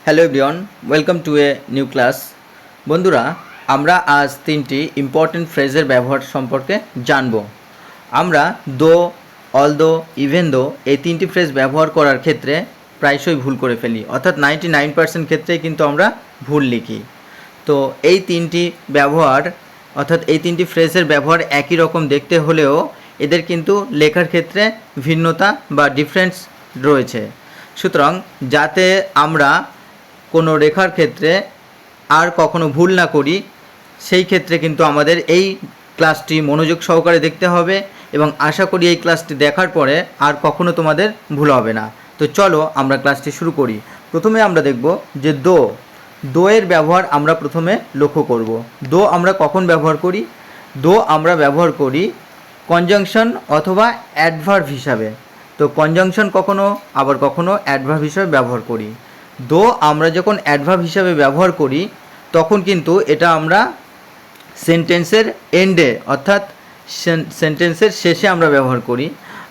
Hello everyone, welcome to a new class. বন্ধুরা, আমরা আজ তিনটি ইম্পর্টেন্ট ফ্রেজের ব্যবহার সম্পর্কে জানব। আমরা দো, অলদো, ইভেন দো এই তিনটি ফ্রেজ ব্যবহার করার ক্ষেত্রে প্রায়শই ভুল করে ফেলি, অর্থাৎ 99% ক্ষেত্রেই কিন্তু আমরা ভুল লিখি। তো এই তিনটি ব্যবহার অর্থাৎ এই তিনটি ফ্রেজের ব্যবহার একই রকম দেখতে হলেও এদের কিন্তু লেখার ক্ষেত্রে ভিন্নতা বা ডিফারেন্স রয়েছে। সুতরাং যাতে আমরা কোনো রেখার ক্ষেত্রে আর কখনো ভুল না করি, সেই ক্ষেত্রে কিন্তু আমাদের এই ক্লাসটি মনোযোগ সহকারে দেখতে হবে এবং আশা করি এই ক্লাসটি দেখার পরে আর কখনো তোমাদের ভুল হবে না। তো চলো আমরা ক্লাসটি শুরু করি। প্রথমে আমরা দেখব যে দো এর ব্যবহার আমরা প্রথমে লক্ষ্য করব। দো আমরা কখন ব্যবহার করি? দো আমরা ব্যবহার করি কনজাংশন অথবা অ্যাডভার্ব হিসাবে। তো কনজাংশন কখনো আবার কখনো অ্যাডভার্ব হিসাবে ব্যবহার করি। দো আমরা যখন অ্যাডভার্ব হিসাবে ব্যবহার করি তখন কিন্তু এটা আমরা সেন্টেন্সের এন্ডে অর্থাৎ সেন্টেন্সের শেষে আমরা ব্যবহার করি।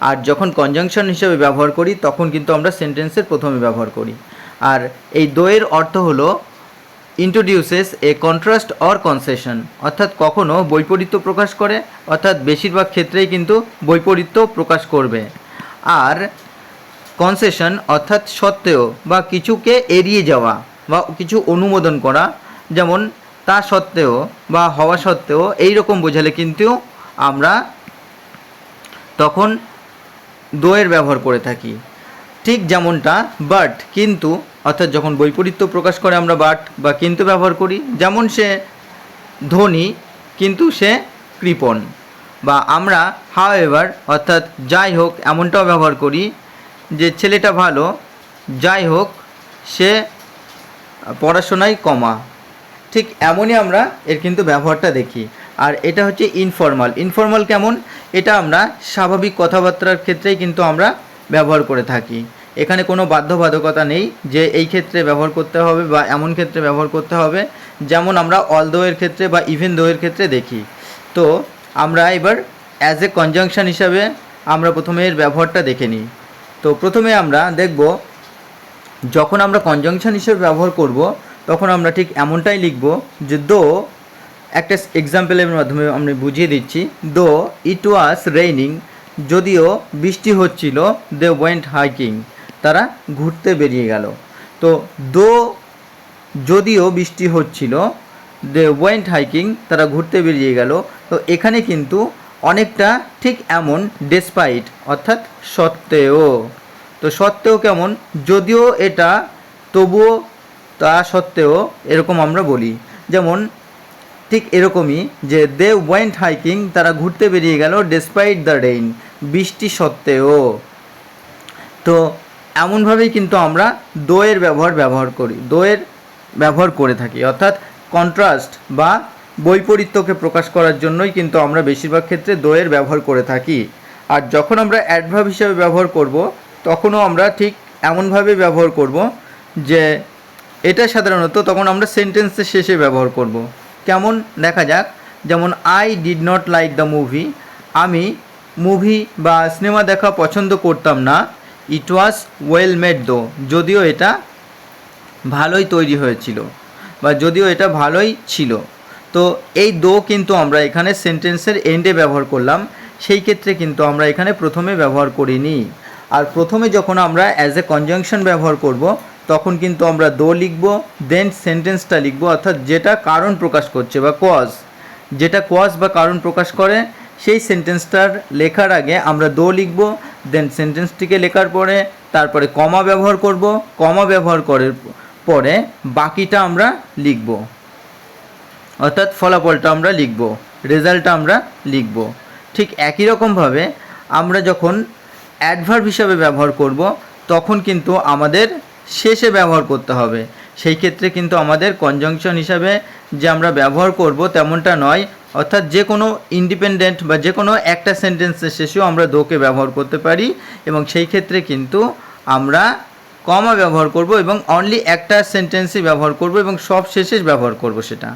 আর যখন কনজাংশন হিসাবে ব্যবহার করি তখন কিন্তু আমরা সেন্টেন্সের প্রথমে ব্যবহার করি। আর এই দো এর অর্থ হলো introduces A contrast or concession, অর্থাৎ কখনো বৈপরীত্য প্রকাশ করে, অর্থাৎ বেশিরভাগ ক্ষেত্রেই কিন্তু বৈপরীত্য প্রকাশ করবে। আর কনসেশন অর্থাৎ সত্ত্বেও বা কিছুকে এড়িয়ে যাওয়া বা কিছু অনুমোদন করা, যেমন তা সত্ত্বেও বা হওয়া সত্ত্বেও এই রকম বোঝালে কিন্তু আমরা তখন দোয়ের ব্যবহার করে থাকি। ঠিক যেমনটা বাট কিন্তু, অর্থাৎ যখন বৈপরীত্য প্রকাশ করে আমরা বাট বা কিন্তু ব্যবহার করি, যেমন সে ধনী কিন্তু সে কৃপণ। বা আমরা হাউএভার অর্থাৎ যাই হোক এমনটাও ব্যবহার করি যে ছেলেটা ভালো, যাই হোক সে পড়াশোনায় কমা। ঠিক এমনই আমরা এর কিন্তু ব্যবহারটা দেখি। আর এটা হচ্ছে ইনফর্মাল কেমন? এটা আমরা স্বাভাবিক কথাবার্তার ক্ষেত্রেই কিন্তু আমরা ব্যবহার করে থাকি। এখানে কোনো বাধ্যবাধকতা নেই যে এই ক্ষেত্রে ব্যবহার করতে হবে বা এমন ক্ষেত্রে ব্যবহার করতে হবে, যেমন আমরা অলদো এর ক্ষেত্রে বা ইভেন দো এর ক্ষেত্রে দেখি। তো আমরা এবার অ্যাজ এ কনজাংশন হিসাবে আমরা প্রথমে এর ব্যবহারটা দেখে নিই। তো প্রথমে আমরা দেখব যখন আমরা কনজাংশন হিসেবে ব্যবহার করব তখন আমরা ঠিক এমনটাই লিখব যে দো, একটা এক্সাম্পলের মাধ্যমে আমি বুঝিয়ে দিচ্ছি। দো ইট ওয়াজ রেইনিং, যদিও বৃষ্টি হচ্ছিল, দে ওয়েন্ট হাইকিং, তারা ঘুরতে বেরিয়ে গেল। তো দো যদিও বৃষ্টি হচ্ছিল, দে ওয়েন্ট হাইকিং, তারা ঘুরতে বেরিয়ে গেল। তো এখানে কিন্তু অনেকটা ঠিক এমন ডেসপাইট অর্থাৎ সত্ত্বেও। তো সত্ত্বেও কেমন? যদিও এটা, তবুও, তা সত্ত্বেও, এরকম আমরা বলি। যেমন ঠিক এরকমই যে দে ওয়েন্ট হাইকিং, তারা ঘুরতে বেরিয়ে গেল, ডেসপাইট দ্য রেইন, বৃষ্টি সত্ত্বেও। তো এমনভাবেই কিন্তু আমরা দোয়ের ব্যবহার করে থাকি, অর্থাৎ কন্ট্রাস্ট বা বৈপরীত্যকে প্রকাশ করার জন্যই কিন্তু আমরা বেশিরভাগ ক্ষেত্রে দোয়ের ব্যবহার করে থাকি। আর যখন আমরা অ্যাডভার্ব হিসাবে ব্যবহার করব তখনও আমরা ঠিক এমনভাবে ব্যবহার করব যে এটা সাধারণত তখন আমরা সেন্টেন্সের শেষে ব্যবহার করব। কেমন দেখা যাক, যেমন I did not like the movie, আমি মুভি বা সিনেমা দেখা পছন্দ করতাম না। ইট ওয়াজ ওয়েল মেড দো, যদিও এটা ভালোই তৈরি হয়েছিল বা যদিও এটা ভালোই ছিল। তো এই দো কিন্তু আমরা এখানে সেন্টেন্সের এন্ডে ব্যবহার করলাম, সেই ক্ষেত্রে কিন্তু আমরা এখানে প্রথমে ব্যবহার করিনি। আর প্রথমে যখন আমরা অ্যাজ এ কনজাংশন ব্যবহার করব তখন কিন্তু আমরা দো লিখব, দেন সেন্টেন্সটা লিখব, অর্থাৎ যেটা কারণ প্রকাশ করছে বা কজ, যেটা কজ বা কারণ প্রকাশ করে সেই সেন্টেন্সটার লেখার আগে আমরা দো লিখব। দেন সেন্টেন্সটিকে লেখার পরে তারপরে কমা ব্যবহার করব, কমা ব্যবহার করার পরে বাকিটা আমরা লিখব, অর্থাৎ ফলাফলটা আমরা লিখব, রেজাল্টটা আমরা লিখব। ঠিক একই রকমভাবে আমরা যখন অ্যাডভার্ব হিসাবে ব্যবহার করব তখন কিন্তু আমাদের শেষে ব্যবহার করতে হবে। সেই ক্ষেত্রে কিন্তু আমাদের কনজাংশন হিসাবে যে আমরা ব্যবহার করব তেমনটা নয়, অর্থাৎ যে কোনো ইন্ডিপেন্ডেন্ট বা যে কোনো একটা সেন্টেন্সের শেষেও আমরা দোকে ব্যবহার করতে পারি এবং সেই ক্ষেত্রে কিন্তু আমরা কমা ব্যবহার করব এবং অনলি একটা সেন্টেন্সই ব্যবহার করব এবং সব শেষে ব্যবহার করব সেটা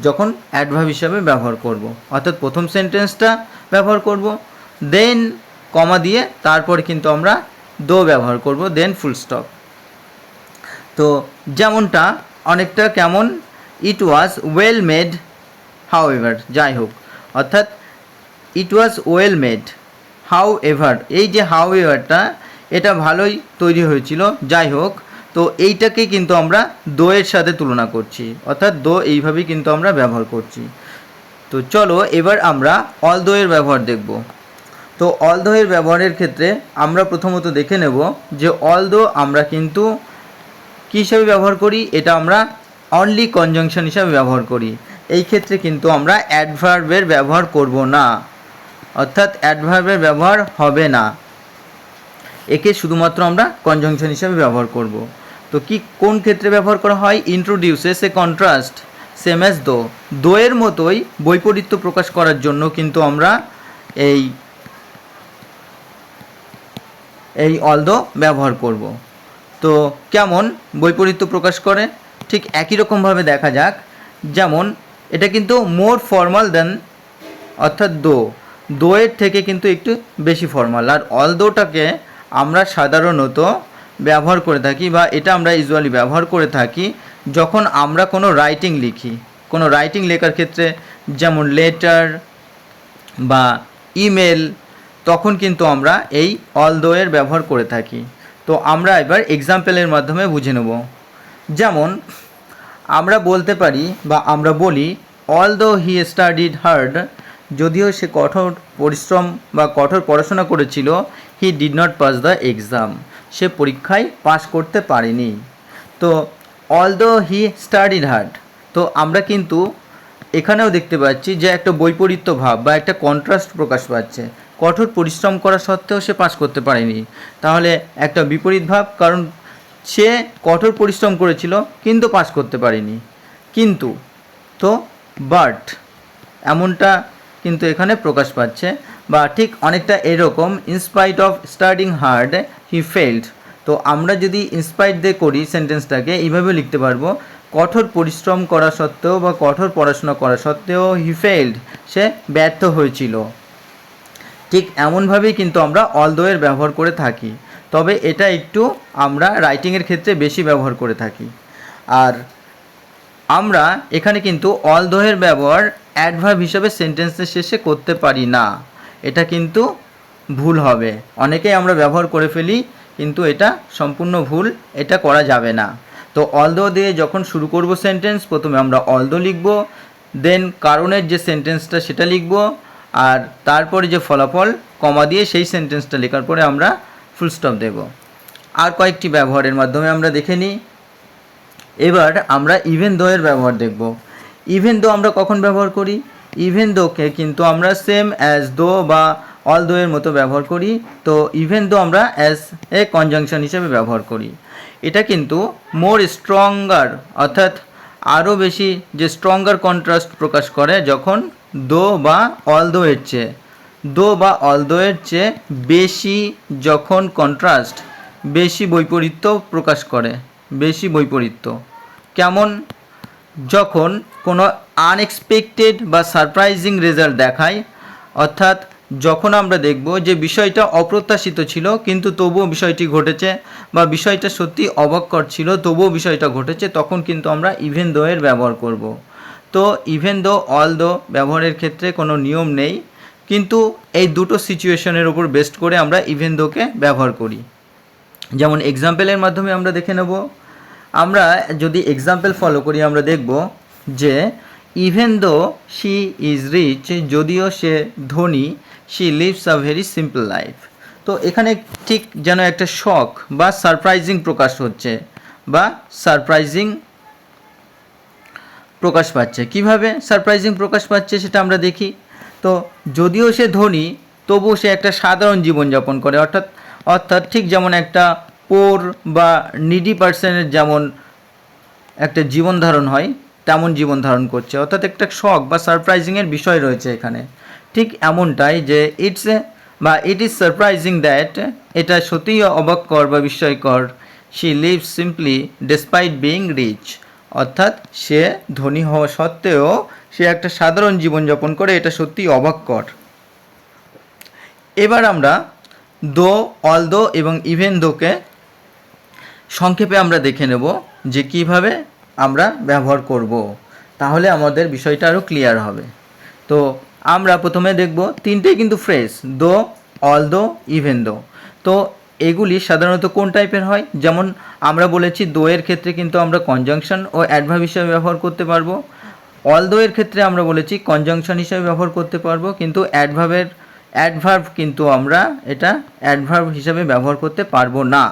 যখন অ্যাডভার্ব হিসাবে ব্যবহার করব। অর্থাৎ প্রথম সেন্টেন্সটা ব্যবহার করব, দেন কমা দিয়ে তারপরে কিন্তু আমরা দো ব্যবহার করব, দেন ফুল স্টপ। তো যেমনটা অনেকটা কেমন, it was well made however, যাই হোক, অর্থাৎ it was well made however, এই যে হাউ এভারটা এটা ভালোই তৈরি হয়েছিল, যাই হোক। তো এইটাকে কিন্তু আমরা দোয়ের সাথে তুলনা করছি, অর্থাৎ দো এইভাবেই কিন্তু আমরা ব্যবহার করছি। তো চলো এবার আমরা অল দো এর ব্যবহার দেখব। তো অল দো এর ব্যবহারের ক্ষেত্রে আমরা প্রথমত দেখে নেব যে অল দো আমরা কিন্তু কী হিসাবে ব্যবহার করি, এটা আমরা অনলি কনজাংশন হিসাবে ব্যবহার করি। এই ক্ষেত্রে কিন্তু আমরা অ্যাডভার্বের ব্যবহার করব না, অর্থাৎ অ্যাডভার্বের ব্যবহার হবে না, একে শুধুমাত্র আমরা কনজাংশন হিসাবে ব্যবহার করব। তো কি কোন ক্ষেত্রে ব্যবহার করা হয়? ইন্ট্রোডিউসেস এ কন্ট্রাস্ট সেম অ্যাজ দো, দোয়ের মতোই বৈপরীত্য প্রকাশ করার জন্য কিন্তু আমরা এই অল দো ব্যবহার করব। তো কেমন বৈপরীত্য প্রকাশ করে, ঠিক একই রকমভাবে দেখা যাক। যেমন এটা কিন্তু মোর ফর্মাল দেন, অর্থাৎ দোয়ের থেকে কিন্তু একটু বেশি ফর্মাল। আর অল দোটাকে আমরা সাধারণত ব্যবহার করে থাকি, বা এটা আমরা ইউজুয়ালি ব্যবহার করে থাকি যখন আমরা কোনো রাইটিং লিখি, কোনো রাইটিং লেখার ক্ষেত্রে, যেমন লেটার বা ইমেল, তখন কিন্তু আমরা এই অল দো এর ব্যবহার করে থাকি। তো আমরা এবার এক্সাম্পলের মাধ্যমে বুঝে নেব। যেমন আমরা বলতে পারি বা আমরা বলি, অল দো হি স্টাডিড হার্ড, যদিও সে কঠোর পরিশ্রম বা কঠোর পড়াশোনা করেছিল, he did not pass the exam, সে পরীক্ষায় পাস করতে পারেনি। তো অল দো হি স্টাডিড হার্ড, তো আমরা কিন্তু এখানেও দেখতে পাচ্ছি যে একটা বৈপরীত্য ভাব বা একটা কন্ট্রাস্ট প্রকাশ পাচ্ছে। কঠোর পরিশ্রম করা সত্ত্বেও সে পাস করতে পারেনি, তাহলে একটা বিপরীত ভাব, কারণ সে কঠোর পরিশ্রম করেছিল কিন্তু পাস করতে পারেনি। কিন্তু তো বাট এমনটা কিন্তু এখানে প্রকাশ পাচ্ছে, বা ঠিক অনেকটা এরকম, in spite of studying hard he failed. তো আমরা যদি ইনস্পাইট দিয়ে করি সেন্টেন্সটাকে এইভাবে লিখতে পারবো, কঠোর পরিশ্রম করা সত্ত্বেও বা কঠোর পড়াশোনা করা সত্ত্বেও হি ফেইল্ড, সে ব্যর্থ হয়েছিল। ঠিক এমনভাবেই কিন্তু আমরা অল দো এর ব্যবহার করে থাকি, তবে এটা একটু আমরা রাইটিংয়ের ক্ষেত্রে বেশি ব্যবহার করে থাকি। আর আমরা এখানে কিন্তু অল দো এর ব্যবহার অ্যাডভার্ব হিসাবে সেন্টেন্সের শেষে করতে পারি না, এটা কিন্তু ভুল হবে। অনেকেই আমরা ব্যবহার করে ফেলি, কিন্তু এটা সম্পূর্ণ ভুল, এটা করা যাবে না। তো অল দো দিয়ে যখন শুরু করব সেন্টেন্স, প্রথমে আমরা অল দো লিখব, দেন কারণের যে সেন্টেন্সটা সেটা লিখব, আর তারপরে যে ফলাফল কমা দিয়ে সেই সেন্টেন্সটা লেখার পরে আমরা ফুল স্টপ দেব। আর কয়েকটি ব্যবহারের মাধ্যমে আমরা দেখে নিই। এবার আমরা ইভেন দো এর ব্যবহার দেখব। ইভেন দো আমরা কখন ব্যবহার করি? ইভেন দোকে কিন্তু আমরা সেম অ্যাজ দো বা অল দো এর মতো ব্যবহার করি। তো ইভেন দো আমরা অ্যাজ এ কনজাংশন হিসেবে ব্যবহার করি। এটা কিন্তু মোর স্ট্রঙ্গার, অর্থাৎ আরও বেশি যে স্ট্রঙ্গার কন্ট্রাস্ট প্রকাশ করে যখন দো বা অল দো এর চেয়ে, দো বা অল দো এর চেয়ে বেশি যখন কন্ট্রাস্ট, বেশি বৈপরীত্য প্রকাশ করে, বেশি বৈপরীত্য। কেমন? যখন কোনো আনএক্সপেক্টেড বা সারপ্রাইজিং রেজাল্ট দেখায়, অর্থাৎ যখন আমরা দেখব যে বিষয়টা অপ্রত্যাশিত ছিল কিন্তু তবুও বিষয়টি ঘটেছে, বা বিষয়টা সত্যি অবাককর ছিল তবুও বিষয়টা ঘটেছে, তখন কিন্তু আমরা ইভেন দো এর ব্যবহার করব। তো ইভেন দো অল দো ব্যবহারের ক্ষেত্রে কোনো নিয়ম নেই, কিন্তু এই দুটো সিচুয়েশনের উপর বেস্ট করে আমরা ইভেন দোকে ব্যবহার করি। যেমন এক্সাম্পলের মাধ্যমে আমরা দেখে নেব। আমরা যদি এক্সাম্পল ফলো করি, আমরা দেখব যে even though she is rich, যদিও সে ধনী, she lives a very simple life. তো এখানে ঠিক যেন একটা শক বা সারপ্রাইজিং প্রকাশ হচ্ছে, বা সারপ্রাইজিং প্রকাশ পাচ্ছে। কিভাবে সারপ্রাইজিং প্রকাশ পাচ্ছে সেটা আমরা দেখি। তো যদিও সে ধনী তবুও সে একটা সাধারণ জীবনযাপন করে, অর্থাৎ ঠিক যেমন একটা পোর বা নিডি পার্সনের যেমন একটা জীবন ধারণ হয় তেমন জীবন ধারণ করছে, অর্থাৎ একটা শক বা সারপ্রাইজিংয়ের বিষয় রয়েছে এখানে। ঠিক এমনটাই যে ইট ইজ সারপ্রাইজিং দ্যাট, এটা সত্যিই অবাককর বা বিস্ময়কর, she lives simply despite being rich, অর্থাৎ সে ধনী হওয়া সত্ত্বেও সে একটা সাধারণ জীবনযাপন করে, এটা সত্যিই অবাককর। এবার আমরা দো, অল দো এবং ইভেন দোকে সংক্ষেপে আমরা দেখে নেব যে কিভাবে আমরা ব্যবহার করব, তাহলে আমাদের বিষয়টা আরও ক্লিয়ার হবে। তো আমরা প্রথমে দেখব তিনটেই কিন্তু ফ্রেজ, দো, অল দো, ইভেন দো। তো এগুলি সাধারণত কোন টাইপের হয়, যেমন আমরা বলেছি দো এর ক্ষেত্রে কিন্তু আমরা কনজাংশন ও অ্যাডভার্ব হিসেবে ব্যবহার করতে পারবো। অল দো এর ক্ষেত্রে আমরা বলেছি কনজাংশন হিসেবে ব্যবহার করতে পারবো, কিন্তু অ্যাডভার্ব কিন্তু আমরা এটা অ্যাডভার্ব হিসাবে ব্যবহার করতে পারবো না।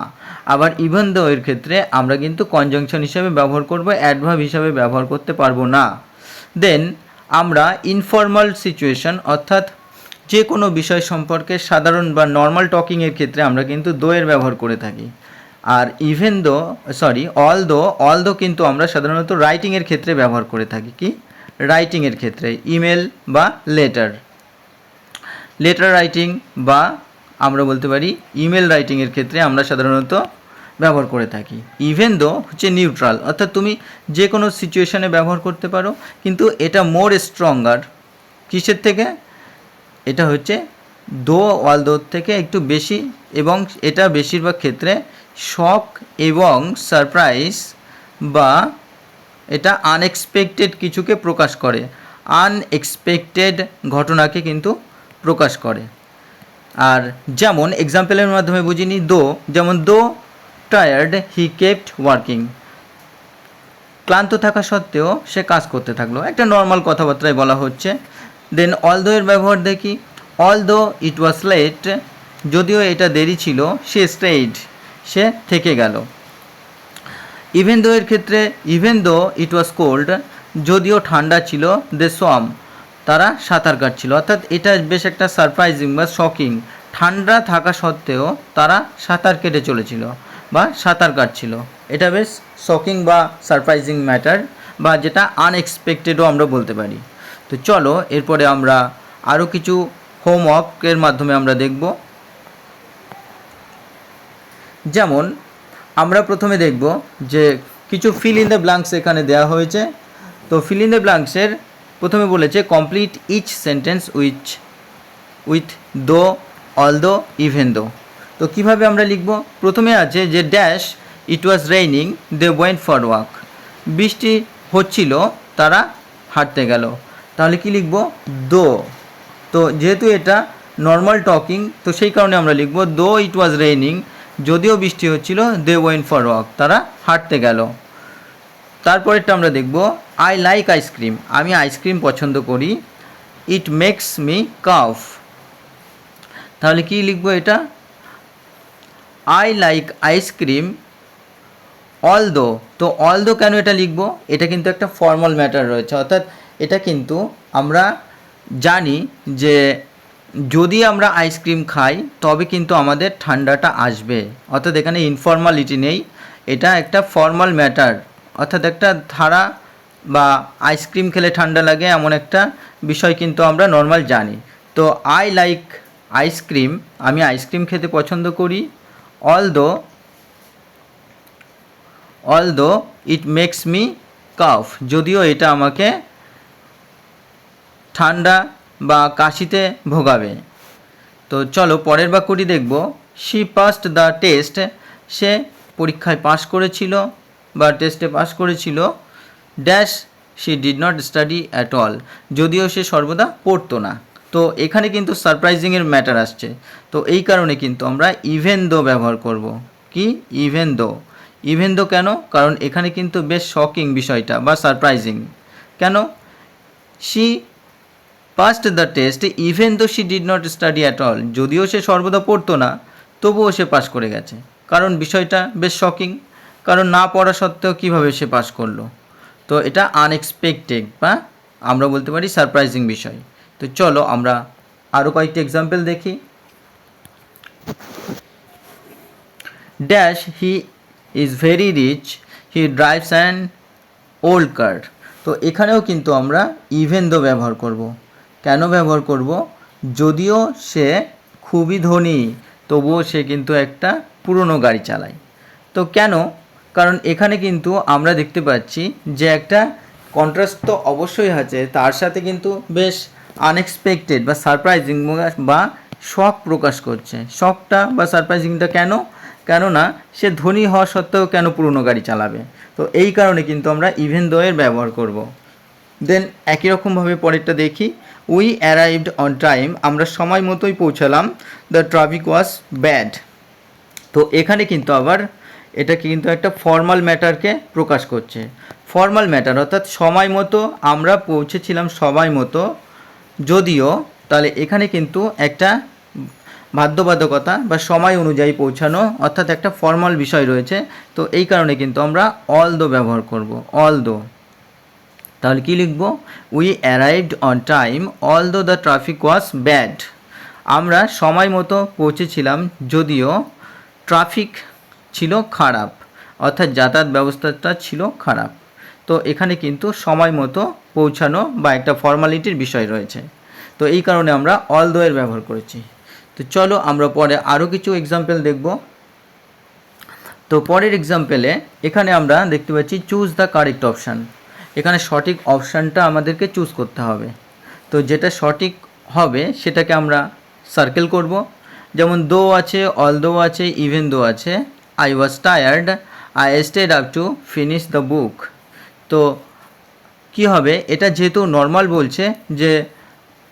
আবার ইভেন দো এর ক্ষেত্রে আমরা কিন্তু কনজাংশন হিসাবে ব্যবহার করব, অ্যাডভার্ব হিসাবে ব্যবহার করতে পারবো না। দেন আমরা ইনফর্মাল সিচুয়েশন অর্থাৎ যে কোনো বিষয় সম্পর্কে সাধারণ বা নর্মাল টকিংয়ের ক্ষেত্রে আমরা কিন্তু দো এর ব্যবহার করে থাকি। আর অল দো কিন্তু আমরা সাধারণত রাইটিংয়ের ক্ষেত্রে ব্যবহার করে থাকি। কি রাইটিংয়ের ক্ষেত্রে, ইমেল বা লেটার রাইটিং বা আমরা বলতে পারি ইমেল রাইটিংয়ের ক্ষেত্রে আমরা সাধারণত ব্যবহার করে থাকি। ইভেন দো হচ্ছে নিউট্রাল, অর্থাৎ তুমি যে কোনো সিচুয়েশনে ব্যবহার করতে পারো, কিন্তু এটা মোর স্ট্রঙ্গার কিসের থেকে, এটা হচ্ছে দো অল দোর থেকে একটু বেশি, এবং এটা বেশিরভাগ ক্ষেত্রে শক এবং সারপ্রাইজ বা এটা আনএক্সপেক্টেড কিছুকে প্রকাশ করে, আনএক্সপেক্টেড ঘটনাকে কিন্তু প্রকাশ করে। আর যেমন এক্সাম্পলের মাধ্যমে বুঝিনি দো, যেমন দো টায়ার্ড হি কেপ্ট ওয়ার্কিং, ক্লান্ত থাকা সত্ত্বেও সে কাজ করতে থাকলো, একটা নর্মাল কথাবার্তায় বলা হচ্ছে। দেন অল দো এর ব্যবহার দেখি, অল দো ইট ওয়াজ লেট, যদিও এটা দেরি ছিল, সে স্টেইড, সে থেকে গেল। ইভেন দো এর ক্ষেত্রে, ইভেন দো ইট ওয়াজ কোল্ড, যদিও ঠান্ডা ছিল, দে সোয়াম, তারা সাঁতার কাটছিল, অর্থাৎ এটা বেশ একটা সারপ্রাইজিং বা শকিং, ঠান্ডা থাকা সত্ত্বেও তারা সাঁতার কেটে চলেছিল বা সাঁতার কাটছিল, এটা বেশ শকিং বা সারপ্রাইজিং ম্যাটার, বা যেটা আনএক্সপেক্টেডও আমরা বলতে পারি। তো চলো এরপরে আমরা আরও কিছু হোমওয়ার্কের মাধ্যমে আমরা দেখব। যেমন আমরা প্রথমে দেখব যে কিছু ফিল ইন দ্য ব্ল্যাঙ্কস এখানে দেওয়া হয়েছে। তো ফিল ইন দ্য ব্ল্যাঙ্কসের প্রথমে বলেছে complete each sentence with though, although, even though কীভাবে আমরা লিখব, প্রথমে আছে যে dash it was raining they went for walk, বৃষ্টি হচ্ছিল তারা হাঁটতে গেল, তাহলে কি লিখব, দো। তো যেহেতু এটা নর্মাল টকিং, তো সেই কারণে আমরা লিখব দো ইট ওয়াজ রেইনিং, যদিও বৃষ্টি হচ্ছিল, দে ওয়েন্ট ফর ওয়াক, তারা হাঁটতে গেল। তারপরেরটা আমরা দেখব আই লাইক আইসক্রিম, আমি আইসক্রিম পছন্দ করি, ইট মেক্স মি কাফ, তাহলে কি লিখব এটা, আই লাইক আইসক্রিম অল দো। তো অল দো কেন এটা লিখব, এটা কিন্তু একটা ফর্মাল ম্যাটার রয়েছে, অর্থাৎ এটা কিন্তু আমরা জানি যে যদি আমরা আইসক্রিম খাই তবে কিন্তু আমাদের ঠান্ডাটা আসবে, অর্থাৎ এখানে ইনফর্মালিটি নেই, এটা একটা ফর্মাল ম্যাটার, অর্থাৎ একটা ধারা বা আইসক্রিম খেলে ঠান্ডা লাগে এমন একটা বিষয় কিন্তু আমরা নর্মাল জানি। তো আই লাইক আইসক্রিম, আমি আইসক্রিম খেতে পছন্দ করি, although it makes me cough, যদিও এটা আমাকে ঠান্ডা বা কাশিতে ভোগাবে। তো চলো পরের বাক্যটি দেখব, শি পাসড দ্য টেস্ট, সে পরীক্ষায় পাশ করেছিল বা টেস্টে পাশ করেছিল, dash she did not study at all, যদিও সে সর্বদা পড়তো না। তো এখানে কিন্তু সারপ্রাইজিংয়ের ম্যাটার আসছে, তো এই কারণে কিন্তু আমরা ইভেন দো ব্যবহার করব। কি ইভেন দো কেন, কারণ এখানে কিন্তু বেশ শকিং বিষয়টা বা সারপ্রাইজিং। কেন, she passed the test even though she did not study at all, যদিও সে সর্বদা পড়তো না তবুও সে পাস করে গেছে, কারণ বিষয়টা বেশ শকিং, কারণ না পড়া সত্ত্বেও কীভাবে সে পাস করলো। তো এটা আনএক্সপেক্টেড বা আমরা বলতে পারি সারপ্রাইজিং বিষয়। তো চলো আমরা আরও কয়েকটি এক্সাম্পল দেখি। Dash he is very rich, he drives an old car. তো এখানেও কিন্তু আমরা ইভেন দো ব্যবহার করব। কেন ব্যবহার করব, যদিও সে খুবই ধনী তবুও সে কিন্তু একটা পুরনো গাড়ি চালায়। তো কেন, কারণ এখানে কিন্তু আমরা দেখতে পাচ্ছি যে একটা কন্ট্রাস্ট তো অবশ্যই আছে, তার সাথে কিন্তু বেশ আনএক্সপেক্টেড বা সারপ্রাইজিং বা শক প্রকাশ করছে। শকটা বা সারপ্রাইজিংটা কেন, কেননা সে ধনী হওয়া সত্ত্বেও কেন পুরনো গাড়ি চালাবে। তো এই কারণে কিন্তু আমরা ইভেন দো এর ব্যবহার করব। দেন একই রকমভাবে পরেরটা দেখি, উই অ্যারাইভড অন টাইম, আমরা সময় মতোই পৌঁছালাম, দ্য ট্রাফিক ওয়াজ ব্যাড। তো এখানে কিন্তু আবার এটা কিন্তু একটা ফর্মাল ম্যাটারকে প্রকাশ করছে। ফর্মাল ম্যাটার অর্থাৎ সময় মতো আমরা পৌঁছেছিলাম সময় মতো, যদিও তাহলে এখানে কিন্তু একটা বাধ্যবাধকতা বা সময় অনুযায়ী পৌঁছানো অর্থাৎ একটা ফর্মাল বিষয় রয়েছে। তো এই কারণে কিন্তু আমরা অল দো ব্যবহার করব, অল দো। তাহলে কি লিখব, we arrived on time all দো দ্য ট্রাফিক ওয়াজ ব্যাড, আমরা সময় মতো পৌঁছেছিলাম যদিও ট্রাফিক ছিল খারাপ, অর্থাৎ যাতায়াত ব্যবস্থাটা ছিল খারাপ। তো এখানে কিন্তু সময় মতো পৌঁছানো বা একটা ফর্মালিটির বিষয় রয়েছে। তো এই কারণে আমরা অল দো এর ব্যবহার করেছি। তো চলো আমরা পরে আরও কিছু এক্সাম্পল দেখব। তো পরের এক্সাম্পলে এখানে আমরা দেখতে পাচ্ছি চুজ দ্য কারেক্ট অপশান। এখানে সঠিক অপশানটা আমাদেরকে চুজ করতে হবে। তো যেটা সঠিক হবে সেটাকে আমরা সার্কেল করব। যেমন দো আছে, অল দো আছে, ইভেন দো আছে। I was tired, I stayed up to finish the book. তো কি হবে, এটা যেহেতু নর্মাল বলছে যে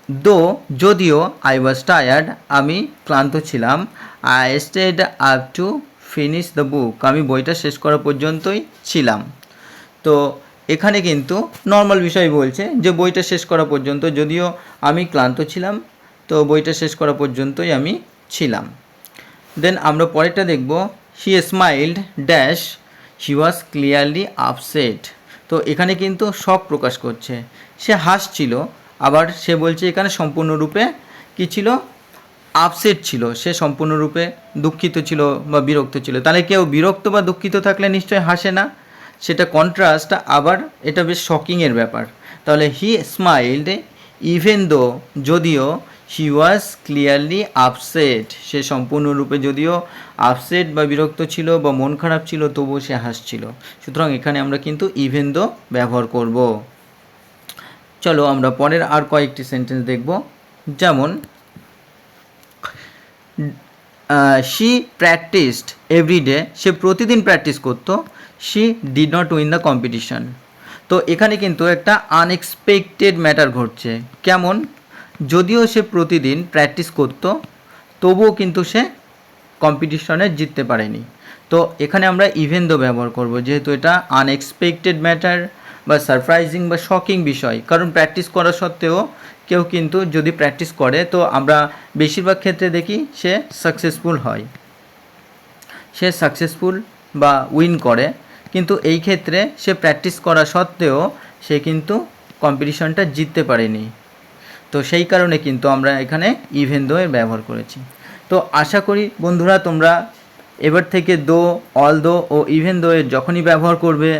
দো যদিও আই ওয়াজ টায়ার্ড আমি ক্লান্ত ছিলাম, I stayed up to finish the book আমি বইটা শেষ করা পর্যন্তই ছিলাম। তো এখানে কিন্তু নর্মাল বিষয় বলছে যে বইটা শেষ করা পর্যন্ত, যদিও আমি ক্লান্ত ছিলাম তো বইটা শেষ করা পর্যন্তই আমি ছিলাম। দেন আমরা পরেরটা দেখব, he smiled dash he was clearly upset. তো এখানে কিন্তু শখ প্রকাশ করছে, সে হাসছিল, আবার সে বলছে এখানে সম্পূর্ণরূপে কী ছিল, আপসেট ছিল, সে সম্পূর্ণরূপে দুঃখিত ছিল বা বিরক্ত ছিল। তাহলে কেউ বিরক্ত বা দুঃখিত থাকলে নিশ্চয়ই হাসে না, সেটা কন্ট্রাস্ট। আবার এটা বেশ শকিংয়ের ব্যাপার। তাহলে হি স্মাইল্ড ইভেন দো যদিও হি ওয়াজ ক্লিয়ারলি আপসেট, সে সম্পূর্ণরূপে যদিও আপসেট বা বিরক্ত ছিল বা মন খারাপ ছিল তবুও সে হাসছিল। সুতরাং এখানে আমরা কিন্তু ইভেন দো ব্যবহার করব। চলো আমরা পরের আর কয়েকটি সেন্টেন্স দেখব। যেমন শি প্র্যাকটিসড এভরিডে, সে প্রতিদিন প্র্যাকটিস করতো, she did not win the competition. তো এখানে কিন্তু একটা আনএক্সপেক্টেড ম্যাটার ঘটছে। কেমন, যদিও সে প্রতিদিন প্র্যাকটিস করতো তবুও কিন্তু সে কম্পিটিশনে জিততে পারেনি। তো এখানে আমরা ইভেন দো ব্যবহার করব, যেহেতু এটা আনএক্সপেক্টেড ম্যাটার বা সারপ্রাইজিং বা শকিং বিষয়। কারণ প্র্যাকটিস করা সত্ত্বেও কেউ কিন্তু যদি প্র্যাকটিস করে তো আমরা বেশিরভাগ ক্ষেত্রে দেখি সে সাকসেসফুল হয়, সে সাকসেসফুল বা উইন করে। কিন্তু এই ক্ষেত্রে সে প্র্যাকটিস করা সত্ত্বেও সে কিন্তু কম্পিটিশনটা জিততে পারেনি। তো সেই কারণে কিন্তু আমরা এখানে ইভেন দো এর ব্যবহার করেছি। তো আশা করি বন্ধুরা তোমরা এবার থেকে দো, অল দো ও ইভেন দো এর যখনই ব্যবহার করবে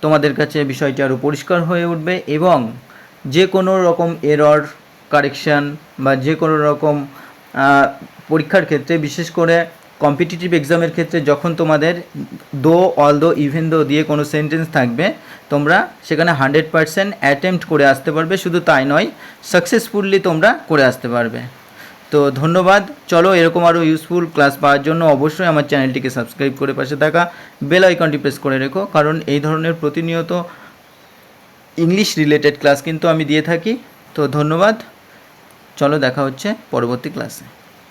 তোমাদের কাছে বিষয়টি আরও পরিষ্কার হয়ে উঠবে এবং যে কোনো রকম এরর কারেকশান বা যে কোনো রকম পরীক্ষার ক্ষেত্রে, বিশেষ করে কম্পিটিটিভ এক্সামের ক্ষেত্রে যখন তোমাদের দো, অল দো, ইভেন দো দিয়ে কোনো সেন্টেন্স থাকবে তোমরা সেখানে 100% অ্যাটেম্প্ট করে আসতে পারবে। শুধু তাই নয়, সাকসেসফুলি তোমরা করে আসতে পারবে। তো ধন্যবাদ। চলো এরকম আরও ইউজফুল ক্লাস পাওয়ার জন্য অবশ্যই আমার চ্যানেলটিকে সাবস্ক্রাইব করে পাশে থাকা বেল আইকনটি প্রেস করে রেখো, কারণ এই ধরনের প্রতিনিয়ত ইংলিশ রিলেটেড ক্লাস কিন্তু আমি দিয়ে থাকি। তো ধন্যবাদ, চলো দেখা হচ্ছে পরবর্তী ক্লাসে।